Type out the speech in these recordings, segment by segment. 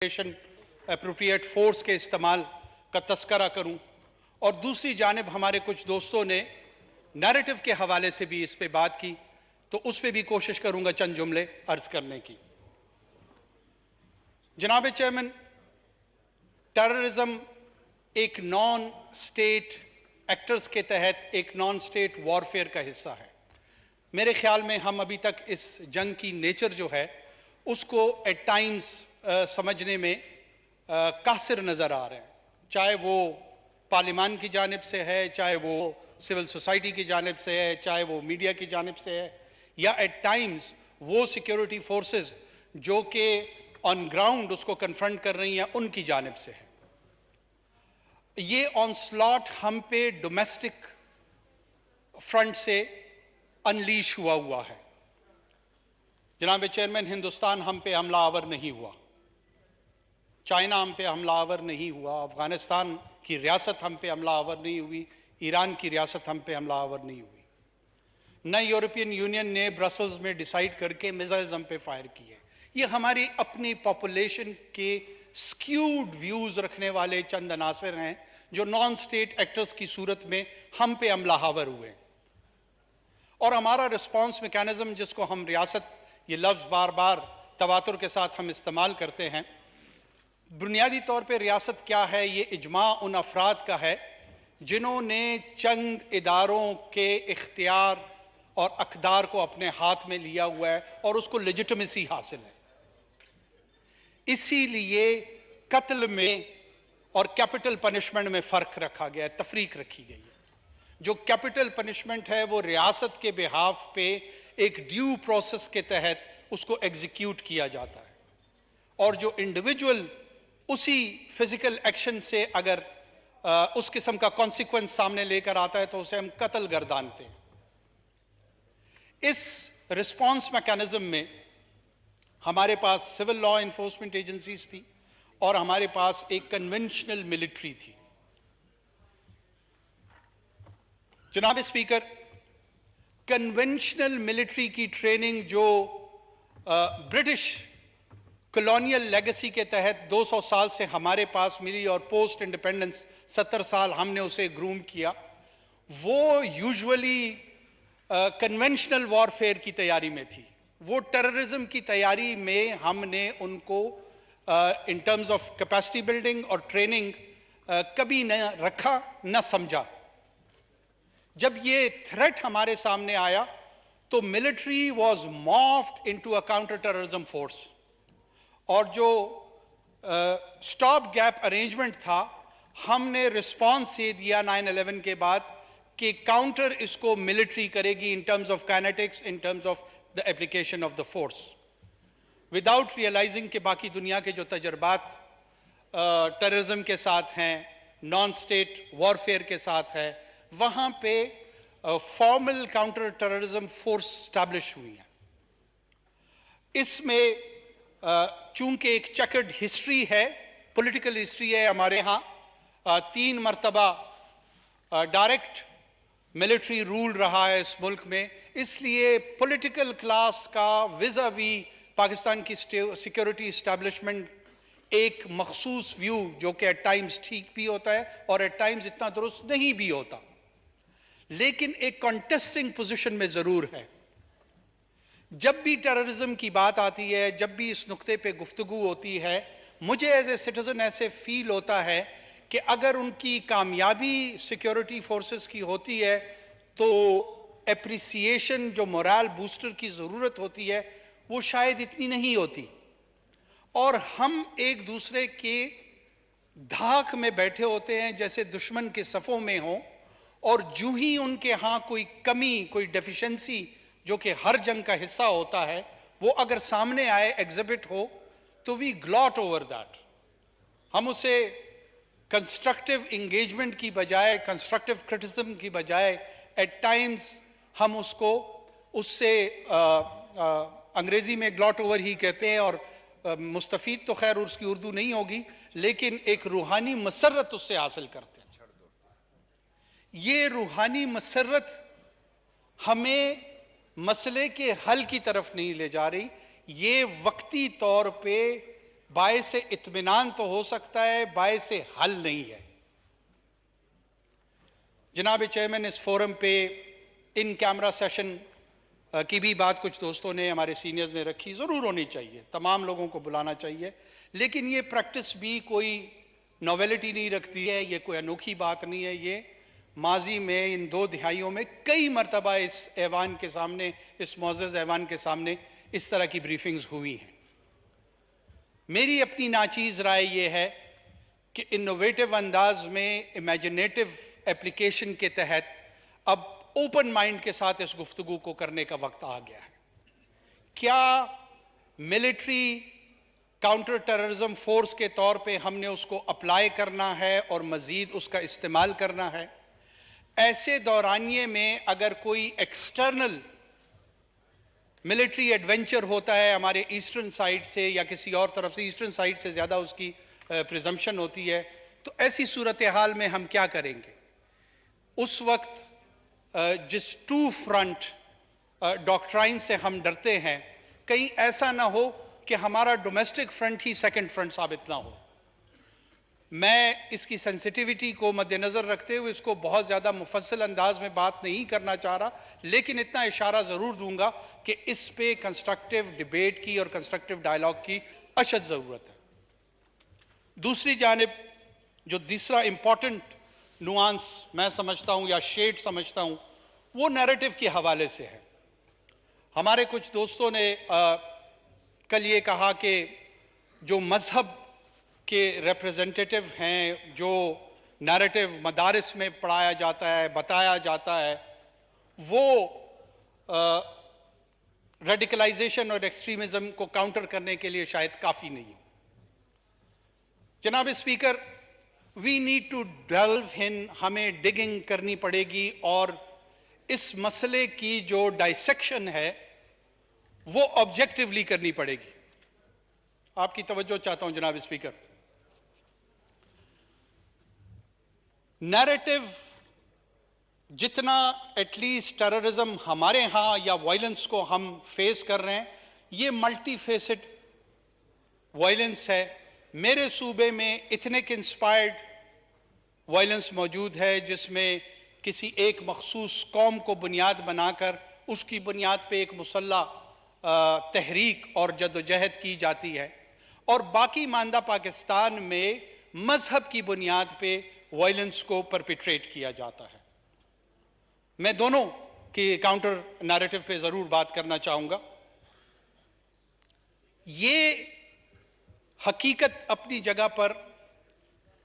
Appropriate force کے استعمال کا تذکرہ کروں، اور دوسری جانب ہمارے کچھ دوستوں نے نیریٹو کے حوالے سے بھی اس پہ بات کی، تو اس پہ بھی کوشش کروں گا چند جملے عرض کرنے کی۔ جناب چیئرمین، ٹیررزم ایک نان سٹیٹ ایکٹرز کے تحت ایک نان سٹیٹ وارفیئر کا حصہ ہے۔ میرے خیال میں ہم ابھی تک اس جنگ کی نیچر جو ہے اس کو ایٹ ٹائمز سمجھنے میں قاصر نظر آ رہے ہیں، چاہے وہ پارلیمان کی جانب سے ہے، چاہے وہ سول سوسائٹی کی جانب سے ہے، چاہے وہ میڈیا کی جانب سے ہے، یا ایٹ ٹائمز وہ سیکیورٹی فورسز جو کہ آن گراؤنڈ اس کو کنفرنٹ کر رہی ہیں ان کی جانب سے ہے۔ یہ آن سلاٹ ہم پہ ڈومیسٹک فرنٹ سے انلیش ہوا ہے۔ جناب چیئرمین، ہندوستان ہم پہ حملہ آور نہیں ہوا، چائنا ہم پہ حملہ آور نہیں ہوا، افغانستان کی ریاست ہم پہ حملہ آور نہیں ہوئی، ایران کی ریاست ہم پہ حملہ آور نہیں ہوئی، نہ یورپین یونین نے برسلز میں ڈیسائیڈ کر کے میزائلز ہم پہ فائر کیے۔ یہ ہماری اپنی پاپولیشن کے سکیوڈ ویوز رکھنے والے چند عناصر ہیں جو نان سٹیٹ ایکٹرز کی صورت میں ہم پہ حملہ آور ہوئے، اور ہمارا رسپانس میکانزم جس کو ہم ریاست، یہ لفظ بار بار تواتر کے ساتھ ہم استعمال کرتے ہیں، بنیادی طور پہ ریاست کیا ہے؟ یہ اجماع ان افراد کا ہے جنہوں نے چند اداروں کے اختیار اور اقدار کو اپنے ہاتھ میں لیا ہوا ہے اور اس کو لیجٹمیسی حاصل ہے۔ اسی لیے قتل میں اور کیپٹل پنشمنٹ میں فرق رکھا گیا ہے، تفریق رکھی گئی ہے۔ جو کیپٹل پنشمنٹ ہے وہ ریاست کے بہاف پہ ایک ڈیو پروسیس کے تحت اس کو ایگزیکیوٹ کیا جاتا ہے، اور جو انڈیویجول اسی فزیکل ایکشن سے اگر اس قسم کا کانسیکوینس سامنے لے کر آتا ہے تو اسے ہم قتل گردانتے ہیں۔ اس رسپانس میکانزم میں ہمارے پاس سول لا انفورسمنٹ ایجنسیز تھی اور ہمارے پاس ایک کنونشنل ملٹری تھی۔ جناب اسپیکر، کنونشنل ملٹری کی ٹریننگ جو برٹش کلونیل لیگسی کے تحت 200 سال سے ہمارے پاس ملی اور پوسٹ انڈیپینڈنس 70 سال ہم نے اسے گروم کیا، وہ یوزولی کنونشنل وارفیئر کی تیاری میں تھی۔ وہ ٹیررزم کی تیاری میں ہم نے ان کو ان ٹرمز آف کیپیسٹی بلڈنگ اور ٹریننگ کبھی نہ رکھا نہ سمجھا۔ جب یہ تھریٹ ہمارے سامنے آیا تو military was morphed into a counter terrorism force, اور جو سٹاپ گیپ ارینجمنٹ تھا ہم نے رسپانس یہ دیا 9/11 کے بعد کہ کاؤنٹر اس کو ملٹری کرے گی in terms of kinetics, in terms of the application of the force, without realizing کہ باقی دنیا کے جو تجربات ٹیررزم کے ساتھ ہیں، نان سٹیٹ وارفیئر کے ساتھ ہے، وہاں پہ formal counter terrorism force establish ہوئی ہیں۔ اس میں چونکہ ایک چیکرڈ ہسٹری ہے، پولیٹیکل ہسٹری ہے ہمارے ہاں، 3 مرتبہ ڈائریکٹ ملٹری رول رہا ہے اس ملک میں، اس لیے پولیٹیکل کلاس کا ویزا وی پاکستان کی سیکیورٹی اسٹیبلشمنٹ ایک مخصوص ویو جو کہ ایٹ ٹائمز ٹھیک بھی ہوتا ہے اور ایٹ ٹائمز اتنا درست نہیں بھی ہوتا، لیکن ایک کانٹیسٹنگ پوزیشن میں ضرور ہے۔ جب بھی ٹیررزم کی بات آتی ہے، جب بھی اس نقطے پہ گفتگو ہوتی ہے، مجھے ایز اے سٹیزن ایسے فیل ہوتا ہے کہ اگر ان کی کامیابی سیکیورٹی فورسز کی ہوتی ہے تو اپریسیشن جو مورال بوسٹر کی ضرورت ہوتی ہے وہ شاید اتنی نہیں ہوتی، اور ہم ایک دوسرے کے دھاک میں بیٹھے ہوتے ہیں جیسے دشمن کے صفوں میں ہوں، اور جو ہی ان کے ہاں کوئی کمی، کوئی ڈیفیشنسی جو کہ ہر جنگ کا حصہ ہوتا ہے، وہ اگر سامنے آئے، ایگزبٹ ہو، تو وی گلاٹ اوور دیٹ۔ ہم اسے کنسٹرکٹیو انگیجمنٹ کی بجائے، کنسٹرکٹیو کرٹیسزم کی بجائے ایٹ ٹائمز ہم اس کو اس سے انگریزی میں گلاٹ اوور ہی کہتے ہیں، اور مستفید تو خیر اس کی اردو نہیں ہوگی، لیکن ایک روحانی مسرت اس سے حاصل کرتے ہیں۔ یہ روحانی مسرت ہمیں مسئلے کے حل کی طرف نہیں لے جا رہی، یہ وقتی طور پہ باعث اطمینان تو ہو سکتا ہے، باعث حل نہیں ہے۔ جناب چیئرمین، اس فورم پہ ان کیمرہ سیشن کی بھی بات کچھ دوستوں نے، ہمارے سینئرز نے رکھی، ضرور ہونی چاہیے، تمام لوگوں کو بلانا چاہیے، لیکن یہ پریکٹس بھی کوئی نوویلٹی نہیں رکھتی ہے، یہ کوئی انوکھی بات نہیں ہے۔ یہ ماضی میں ان 2 دہائیوں میں کئی مرتبہ اس ایوان کے سامنے، اس معزز ایوان کے سامنے اس طرح کی بریفنگز ہوئی ہیں۔ میری اپنی ناچیز رائے یہ ہے کہ انوویٹو انداز میں، امیجنیٹو اپلیکیشن کے تحت اب اوپن مائنڈ کے ساتھ اس گفتگو کو کرنے کا وقت آ گیا ہے۔ کیا ملٹری کاؤنٹر ٹیررزم فورس کے طور پہ ہم نے اس کو اپلائی کرنا ہے اور مزید اس کا استعمال کرنا ہے؟ ایسے دورانیے میں اگر کوئی ایکسٹرنل ملٹری ایڈونچر ہوتا ہے ہمارے ایسٹرن سائڈ سے یا کسی اور طرف سے، ایسٹرن سائڈ سے زیادہ اس کی پریزمپشن ہوتی ہے، تو ایسی صورتحال میں ہم کیا کریں گے؟ اس وقت جس 2 فرنٹ ڈاکٹرائن سے ہم ڈرتے ہیں، کہیں ایسا نہ ہو کہ ہمارا ڈومیسٹک فرنٹ ہی سیکنڈ فرنٹ ثابت نہ ہو۔ میں اس کی سینسٹیوٹی کو مد نظر رکھتے ہوئے اس کو بہت زیادہ مفصل انداز میں بات نہیں کرنا چاہ رہا، لیکن اتنا اشارہ ضرور دوں گا کہ اس پہ کنسٹرکٹیو ڈیبیٹ کی اور کنسٹرکٹیو ڈائیلاگ کی اشد ضرورت ہے۔ دوسری جانب جو دوسرا امپورٹنٹ نوانس میں سمجھتا ہوں یا شیڈ سمجھتا ہوں، وہ نیریٹو کے حوالے سے ہے۔ ہمارے کچھ دوستوں نے کل یہ کہا کہ جو مذہب کے ریپریزنٹیٹیو ہیں، جو نیریٹو مدارس میں پڑھایا جاتا ہے، بتایا جاتا ہے، وہ ریڈیکلائزیشن اور ایکسٹریمزم کو کاؤنٹر کرنے کے لیے شاید کافی نہیں ہے۔ جناب speaker, we need to delve in, ہمیں ڈگنگ کرنی پڑے گی اور اس مسئلے کی جو ڈائسیکشن ہے وہ آبجیکٹیولی کرنی پڑے گی۔ آپ کی توجہ چاہتا ہوں جناب اسپیکر۔ نیریٹو جتنا ایٹ لیسٹ ٹیررزم ہمارے ہاں یا وائلنس کو ہم فیس کر رہے ہیں، یہ ملٹی فیسڈ وائلنس ہے۔ میرے صوبے میں ایتھنک انسپائرڈ وائلنس موجود ہے، جس میں کسی ایک مخصوص قوم کو بنیاد بنا کر اس کی بنیاد پہ ایک مسلح تحریک اور جدوجہد کی جاتی ہے، اور باقی ماندہ پاکستان میں مذہب کی بنیاد پہ وائلنس کو پرپیٹریٹ کیا جاتا ہے۔ میں دونوں کی کاؤنٹر نیریٹو پہ ضرور بات کرنا چاہوں گا۔ یہ حقیقت اپنی جگہ پر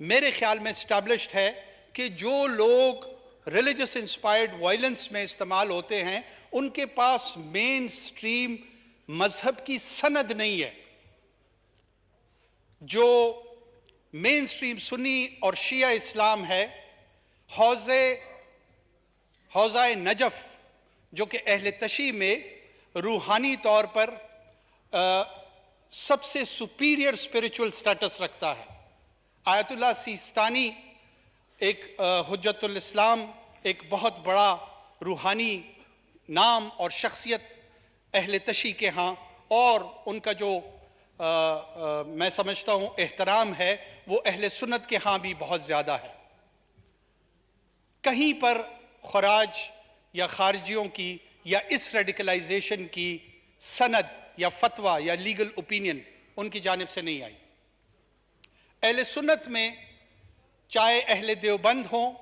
میرے خیال میں اسٹیبلشڈ ہے کہ جو لوگ ریلیجس انسپائرڈ وائلنس میں استعمال ہوتے ہیں، ان کے پاس مین سٹریم مذہب کی سند نہیں ہے۔ جو مین سٹریم سنی اور شیعہ اسلام ہے، حوزہ نجف جو کہ اہل تشیع میں روحانی طور پر سب سے سپیریئر اسپریچول سٹیٹس رکھتا ہے۔ آیت اللہ سیستانی ایک حجت الاسلام، ایک بہت بڑا روحانی نام اور شخصیت اہل تشیع کے ہاں، اور ان کا جو میں سمجھتا ہوں احترام ہے، وہ اہل سنت کے ہاں بھی بہت زیادہ ہے۔ کہیں پر خراج یا خارجیوں کی یا اس ریڈیکلائزیشن کی سند یا فتویٰ یا لیگل اوپینین ان کی جانب سے نہیں آئی۔ اہل سنت میں چاہے اہل دیوبند ہوں،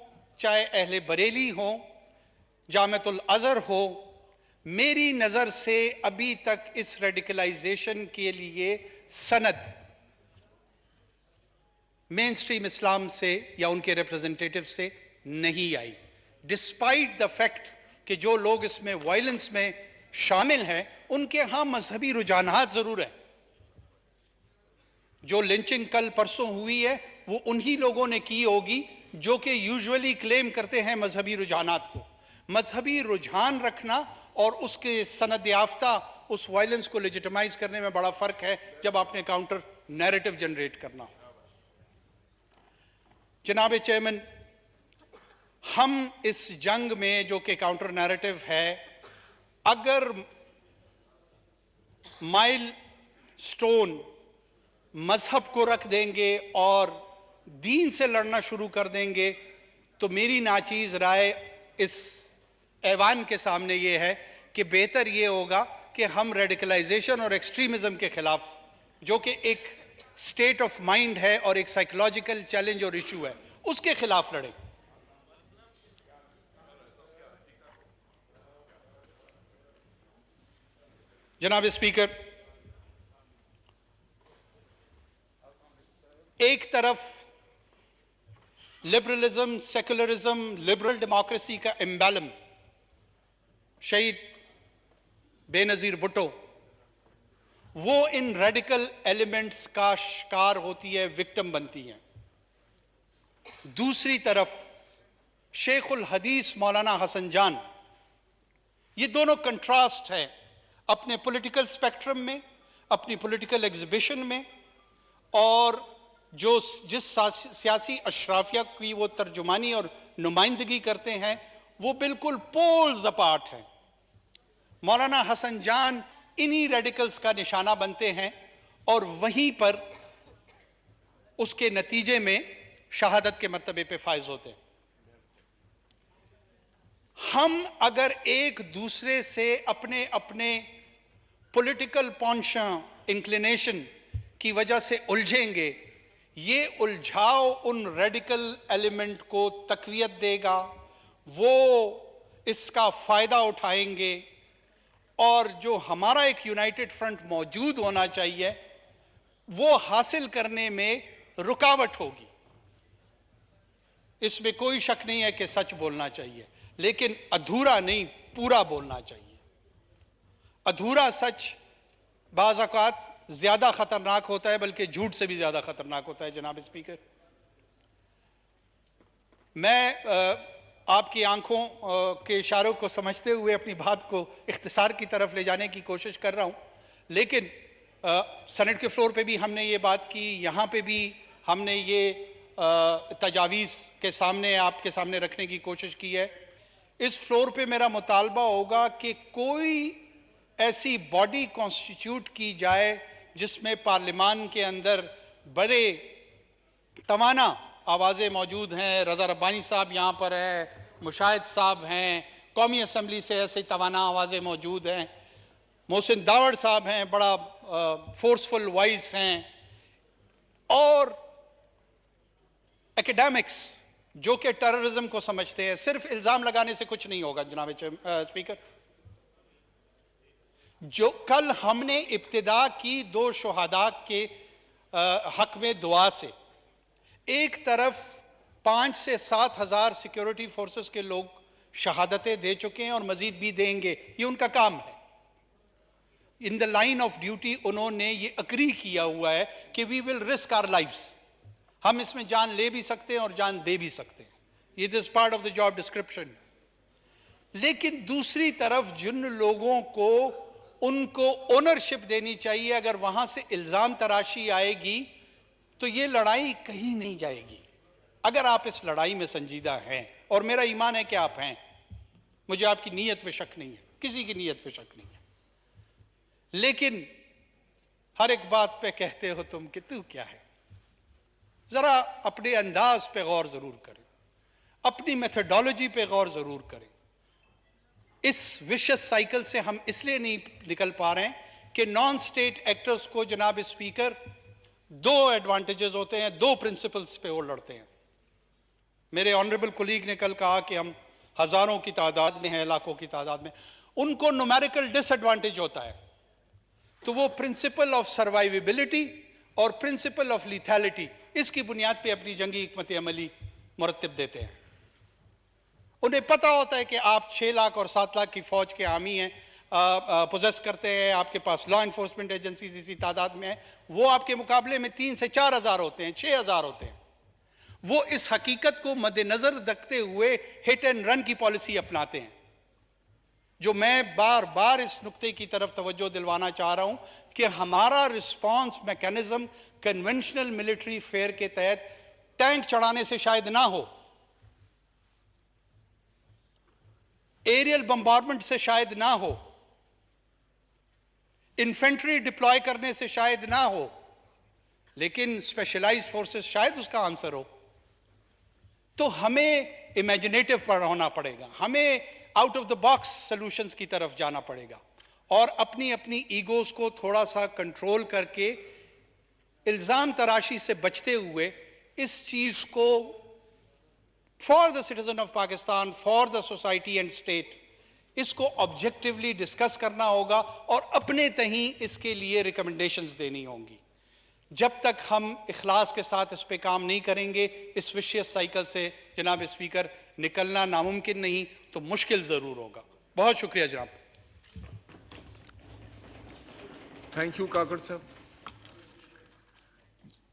چاہے اہل بریلی ہوں، جامعۃ الازہر ہو، میری نظر سے ابھی تک اس ریڈیکلائزیشن کے لیے سند مین سٹریم اسلام سے یا ان کے ریپریزنٹیٹیو سے نہیں آئی، ڈسپائٹ دا فیکٹ کہ جو لوگ اس میں وائلنس میں شامل ہیں ان کے ہاں مذہبی رجحانات ضرور ہیں۔ جو لنچنگ کل پرسوں ہوئی ہے وہ انہی لوگوں نے کی ہوگی جو کہ یوزولی کلیم کرتے ہیں مذہبی رجحانات کو۔ مذہبی رجحان رکھنا اور اس کے سند یافتہ اس وائلنس کو لیجیٹمائز کرنے میں بڑا فرق ہے جب آپ نے کاؤنٹر نیریٹو جنریٹ کرنا ہو۔ جناب چیئرمین، ہم اس جنگ میں جو کہ کاؤنٹر نیریٹو ہے، اگر مائل سٹون مذہب کو رکھ دیں گے اور دین سے لڑنا شروع کر دیں گے تو میری ناچیز رائے اس ایوان کے سامنے یہ ہے کہ بہتر یہ ہوگا کہ ہم ریڈیکلائزیشن اور ایکسٹریمزم کے خلاف، جو کہ ایک سٹیٹ آف مائنڈ ہے اور ایک سائیکولوجیکل چیلنج اور ایشو ہے، اس کے خلاف لڑیں۔ جناب اسپیکر، ایک طرف لبرلزم، سیکولرزم، لبرل ڈیموکریسی کا امبیلم شہید بے نظیر بھٹو، وہ ان ریڈیکل ایلیمنٹس کا شکار ہوتی ہے، وکٹم بنتی ہیں۔ دوسری طرف شیخ الحدیث مولانا حسن جان، یہ دونوں کنٹراسٹ ہیں اپنے پولیٹیکل سپیکٹرم میں، اپنی پولیٹیکل ایگزیبیشن میں، اور جس سیاسی اشرافیہ کی وہ ترجمانی اور نمائندگی کرتے ہیں وہ بالکل پولز اپارٹ ہیں۔ مولانا حسن جان انہی ریڈیکلز کا نشانہ بنتے ہیں اور وہیں پر اس کے نتیجے میں شہادت کے مرتبے پہ فائز ہوتے ہیں۔ ہم اگر ایک دوسرے سے اپنے پولیٹیکل پونشاں، انکلینیشن کی وجہ سے الجھیں گے، یہ الجھاؤ ان ریڈیکل ایلیمنٹ کو تقویت دے گا، وہ اس کا فائدہ اٹھائیں گے، اور جو ہمارا ایک یونائٹڈ فرنٹ موجود ہونا چاہیے وہ حاصل کرنے میں رکاوٹ ہوگی۔ اس میں کوئی شک نہیں ہے کہ سچ بولنا چاہیے، لیکن ادھورا نہیں، پورا بولنا چاہیے۔ ادھورا سچ بعض اوقات زیادہ خطرناک ہوتا ہے، بلکہ جھوٹ سے بھی زیادہ خطرناک ہوتا ہے۔ جناب اسپیکر، میں آپ کی آنکھوں کے اشاروں کو سمجھتے ہوئے اپنی بات کو اختصار کی طرف لے جانے کی کوشش کر رہا ہوں، لیکن سینٹ کے فلور پہ بھی ہم نے یہ بات کی، یہاں پہ بھی ہم نے یہ تجاویز کے سامنے آپ کے سامنے رکھنے کی کوشش کی ہے۔ اس فلور پہ میرا مطالبہ ہوگا کہ کوئی ایسی باڈی کانسٹیٹیوٹ کی جائے جس میں پارلیمان کے اندر بڑے توانا آوازیں موجود ہیں۔ رضا ربانی صاحب یہاں پر ہے، مشاہد صاحب ہیں، قومی اسمبلی سے ایسے توانا آوازیں موجود ہیں، محسن داوڑ صاحب ہیں، بڑا فورسفل وائس ہیں، اور ایکیڈیمکس جو کہ ٹیررزم کو سمجھتے ہیں۔ صرف الزام لگانے سے کچھ نہیں ہوگا جناب اسپیکر۔ جو کل ہم نے ابتدا کی 2 شہداء کے حق میں دعا سے، ایک طرف 5 سے 7 ہزار سیکیورٹی فورسز کے لوگ شہادتیں دے چکے ہیں اور مزید بھی دیں گے، یہ ان کا کام ہے۔ ان دا لائن آف ڈیوٹی انہوں نے یہ اگری کیا ہوا ہے کہ وی ول رسک آر لائفز، ہم اس میں جان لے بھی سکتے ہیں اور جان دے بھی سکتے ہیں، یہ is part of the job description. لیکن دوسری طرف جن لوگوں کو ان کو اونرشپ دینی چاہیے، اگر وہاں سے الزام تراشی آئے گی تو یہ لڑائی کہیں نہیں جائے گی۔ اگر آپ اس لڑائی میں سنجیدہ ہیں، اور میرا ایمان ہے کہ آپ ہیں، مجھے آپ کی نیت پہ شک نہیں ہے، کسی کی نیت پہ شک نہیں ہے، لیکن ہر ایک بات پہ کہتے ہو تم کہ تو کیا ہے۔ ذرا اپنے انداز پہ غور ضرور کریں، اپنی میتھڈالوجی پہ غور ضرور کریں۔ اس وشس سائیکل سے ہم اس لیے نہیں نکل پا رہے ہیں کہ نان سٹیٹ ایکٹرز کو جناب اسپیکر 2 ایڈوانٹیجز ہوتے ہیں، 2 پرنسپلز پہ وہ لڑتے ہیں۔ میرے آنریبل کولیگ نے کل کہا کہ ہم ہزاروں کی تعداد میں ہیں، لاکھوں کی تعداد میں، ان کو نومیریکل ڈس ایڈوانٹیج ہوتا ہے، تو وہ پرنسپل آف سروائیویبلٹی اور پرنسپل آف لیتھیلٹی، اس کی بنیاد پہ اپنی جنگی حکمت عملی مرتب دیتے ہیں۔ انہیں پتہ ہوتا ہے کہ آپ 6 لاکھ اور 7 لاکھ کی فوج کے حامی ہیں، پوزیس کرتے ہیں، آپ کے پاس لا انفورسمنٹ ایجنسیز اسی تعداد میں ہیں، وہ آپ کے مقابلے میں 3 سے 4 ہزار ہوتے ہیں، 6 ہزار ہوتے ہیں۔ وہ اس حقیقت کو مد نظر رکھتے ہوئے ہٹ اینڈ رن کی پالیسی اپناتے ہیں، جو میں بار بار اس نقطے کی طرف توجہ دلوانا چاہ رہا ہوں کہ ہمارا response mechanism conventional military fair کے تحت ٹینک چڑھانے سے شاید نہ ہو، ایریل بمبارمنٹ سے شاید نہ ہو، انفینٹری ڈپلوائے کرنے سے شاید نہ ہو، لیکن اسپیشلائز فورسز شاید اس کا آنسر ہو. تو ہمیں امیجنیٹو پر ہونا پڑے گا, ہمیں out of the box solutions کی طرف جانا پڑے گا, اور اپنی ایگوز کو تھوڑا سا کنٹرول کر کے الزام تراشی سے بچتے ہوئے اس چیز کو for the citizen of Pakistan, for the society and state, اس کو آبجیکٹیولی ڈسکس کرنا ہوگا اور اپنے تہیں اس کے لیے ریکمنڈیشنز دینی ہوں گی. جب تک ہم اخلاص کے ساتھ اس پہ کام نہیں کریں گے, اس وشیس سائیکل سے جناب اسپیکر نکلنا ناممکن نہیں تو مشکل ضرور ہوگا. بہت شکریہ جناب. تھینک یو کاکڑ صاحب.